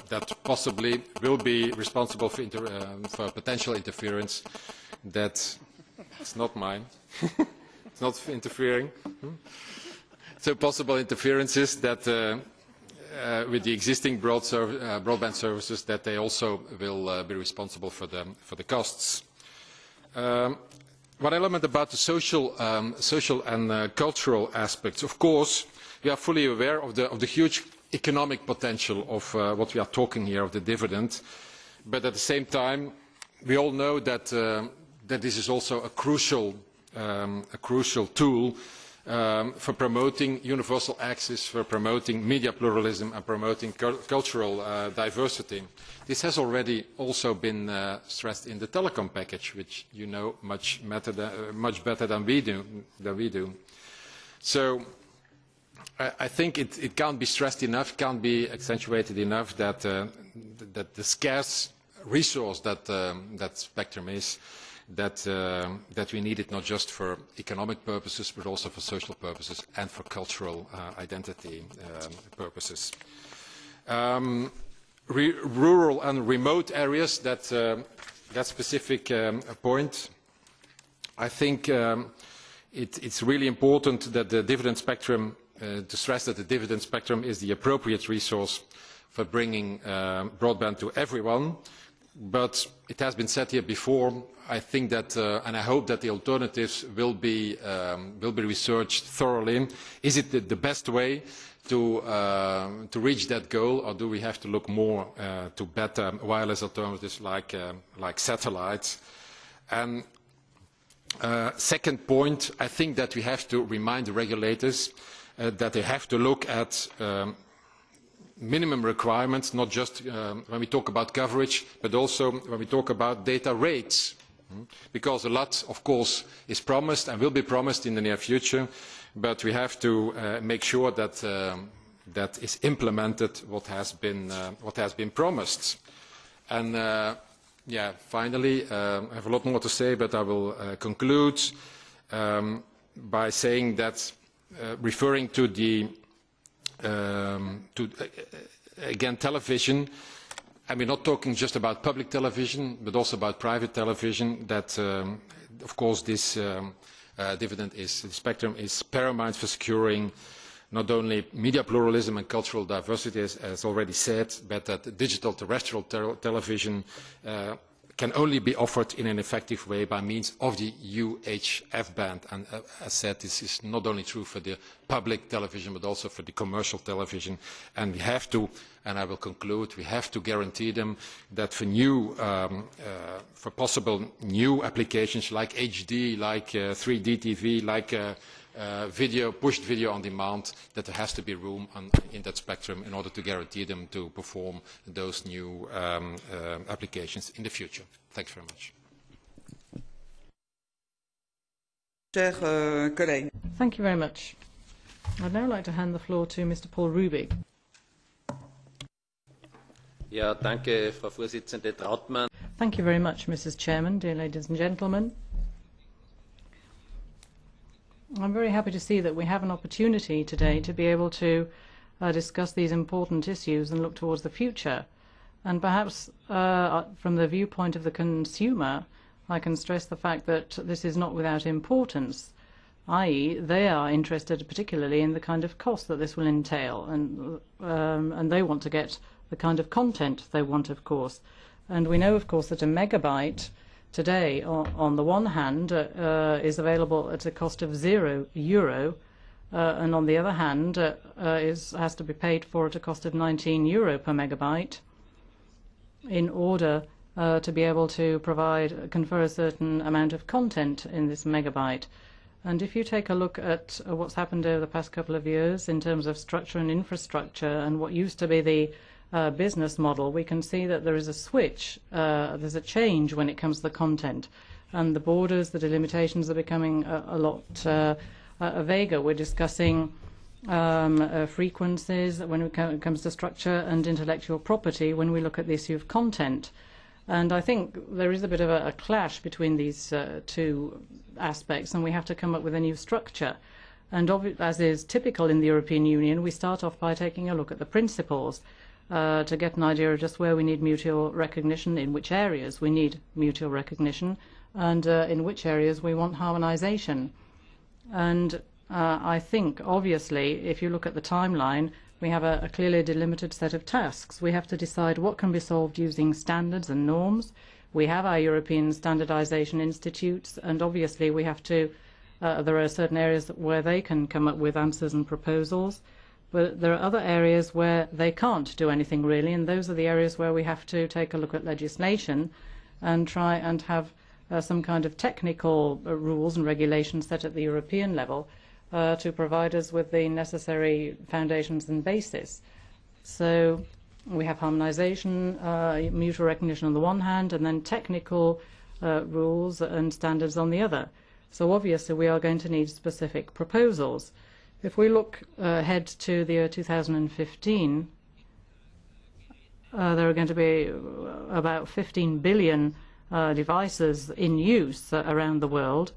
that possibly will be responsible for potential interference. That it's not mine. It's not interfering. So possible interferences that with the existing broadband services, that they also will be responsible for the costs. One element about the social and cultural aspects. Of course, we are fully aware of the huge economic potential of what we are talking here, of the dividend. But at the same time, we all know that this is also a crucial tool for promoting universal access, for promoting media pluralism and promoting cultural diversity. This has already also been stressed in the telecom package, which you know much better than we do. So I think it can't be stressed enough, can't be accentuated enough that the scarce resource that spectrum is, that we need it not just for economic purposes, but also for social purposes and for cultural identity purposes. Rural and remote areas, that specific point, I think it's really important that the dividend spectrum, to stress that the dividend spectrum is the appropriate resource for bringing broadband to everyone. But it has been said here before, I think that, and I hope that the alternatives will be researched thoroughly. Is it the best way to reach that goal, or do we have to look more to better wireless alternatives like satellites? And second point, I think that we have to remind the regulators that they have to look at minimum requirements, not just when we talk about coverage, but also when we talk about data rates. Because a lot, of course, is promised and will be promised in the near future, but we have to make sure that that is implemented what has been promised. And yeah, finally, I have a lot more to say, but I will conclude by saying that, referring to the again, television, and we're not talking just about public television, but also about private television, that, of course, this dividend the spectrum is paramount for securing not only media pluralism and cultural diversity, as already said, but that digital terrestrial television can only be offered in an effective way by means of the UHF band. And as said, this is not only true for the public television, but also for the commercial television. And we have to, and I will conclude, we have to guarantee them that for for possible new applications like HD, like 3D TV, like pushed video on demand, that there has to be room in that spectrum in order to guarantee them to perform those new applications in the future. Thanks very much. Thank you very much. I'd now like to hand the floor to Mr. Paul Rubig. Ja, danke, Frau Vorsitzende Trautmann. Thank you very much, Mrs. Chairman, dear ladies and gentlemen. I'm very happy to see that we have an opportunity today to be able to discuss these important issues and look towards the future. And perhaps from the viewpoint of the consumer, I can stress the fact that this is not without importance, i.e. they are interested particularly in the kind of cost that this will entail, and they want to get the kind of content they want, of course. And we know, of course, that a megabyte today, on the one hand, is available at a cost of €0, and on the other hand, has to be paid for at a cost of €19 per megabyte in order to be able to confer a certain amount of content in this megabyte. And if you take a look at what's happened over the past couple of years in terms of structure and infrastructure and what used to be the business model, we can see that there is a switch, there's a change when it comes to the content, and the borders, the delimitations are becoming a lot vaguer. We're discussing frequencies when it comes to structure and intellectual property when we look at the issue of content. And I think there is a bit of a clash between these two aspects, and we have to come up with a new structure. And as is typical in the European Union, we start off by taking a look at the principles. to get an idea of just where we need mutual recognition, in which areas we need mutual recognition, and in which areas we want harmonization. And I think, obviously, if you look at the timeline, we have a clearly delimited set of tasks. We have to decide what can be solved using standards and norms. We have our European Standardization Institutes, and obviously we have to, there are certain areas where they can come up with answers and proposals, but there are other areas where they can't do anything really, and those are the areas where we have to take a look at legislation and try and have some kind of technical rules and regulations set at the European level to provide us with the necessary foundations and basis. So we have harmonization, mutual recognition on the one hand, and then technical rules and standards on the other. So obviously we are going to need specific proposals. If we look ahead to the year 2015, there are going to be about 15 billion devices in use around the world,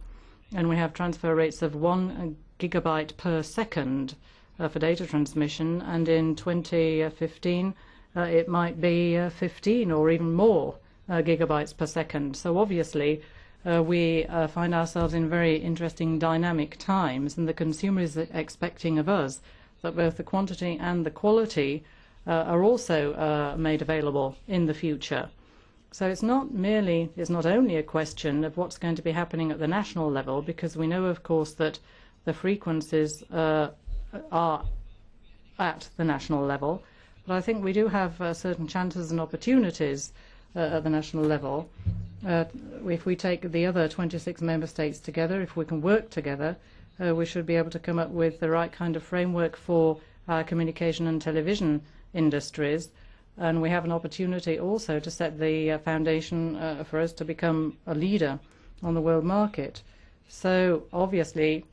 and we have transfer rates of 1 gigabyte per second for data transmission, and in 2015 it might be 15 or even more gigabytes per second. So obviously we find ourselves in very interesting dynamic times, and the consumer is expecting of us that both the quantity and the quality are also made available in the future. So it's not only a question of what's going to be happening at the national level, because we know, of course, that the frequencies are at the national level, but I think we do have certain chances and opportunities at the national level. If we take the other 26 member states together, if we can work together, we should be able to come up with the right kind of framework for our communication and television industries. And we have an opportunity also to set the foundation for us to become a leader on the world market. So obviously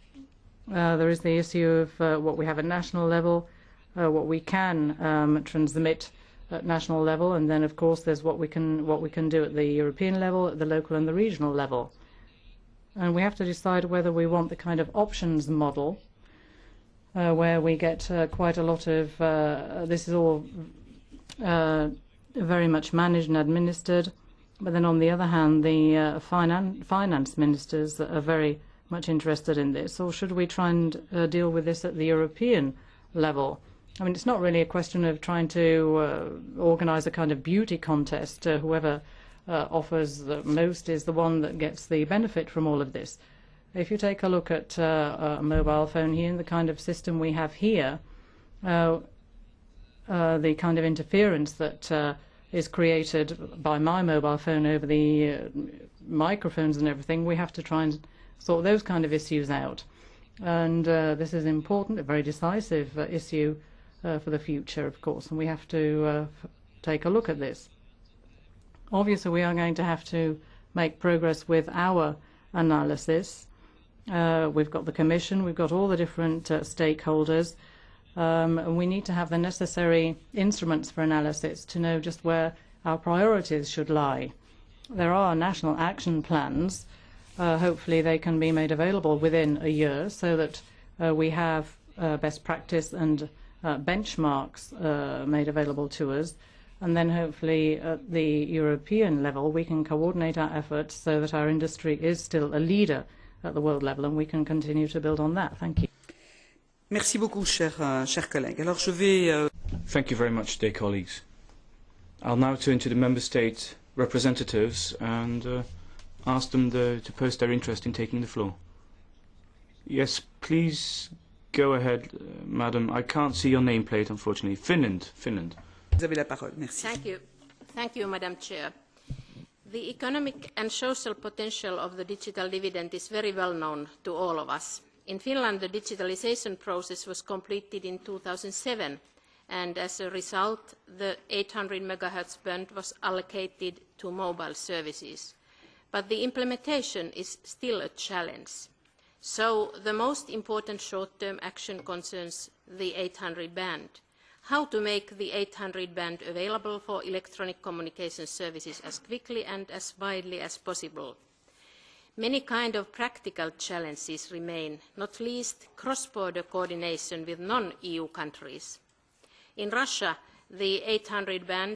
there is the issue of what we have at national level, what we can transmit at national level, and then of course there's what we can do at the European level, at the local and the regional level. And we have to decide whether we want the kind of options model where we get quite a lot of this is all very much managed and administered, but then on the other hand the finance ministers are very much interested in this, or should we try and deal with this at the European level? I mean, it's not really a question of trying to organize a kind of beauty contest. Whoever offers the most is the one that gets the benefit from all of this. If you take a look at a mobile phone here, and the kind of system we have here, the kind of interference that is created by my mobile phone over the microphones and everything, we have to try and sort those kind of issues out. And this is important, a very decisive issue for the future, of course, and we have to take a look at this. Obviously, we are going to have to make progress with our analysis. We've got the Commission, we've got all the different stakeholders, and we need to have the necessary instruments for analysis to know just where our priorities should lie. There are national action plans. Hopefully they can be made available within a year so that we have best practice and benchmarks made available to us, and then hopefully at the European level we can coordinate our efforts so that our industry is still a leader at the world level, and we can continue to build on that. Thank you. Merci beaucoup, cher collègue. Alors je vais. Thank you very much, dear colleagues. I'll now turn to the member state representatives and ask them to post their interest in taking the floor. Yes, please go ahead, madam. I can't see your nameplate, unfortunately. Finland. Vous avez la parole. Merci. Thank you, Madam Chair. The economic and social potential of the digital dividend is very well known to all of us. In Finland, the digitalization process was completed in 2007, and as a result, the 800 MHz band was allocated to mobile services. But the implementation is still a challenge. So the most important short-term action concerns the 800 band. How to make the 800 band available for electronic communication services as quickly and as widely as possible. Many kind of practical challenges remain, not least cross-border coordination with non-EU countries. In Russia, the 800 band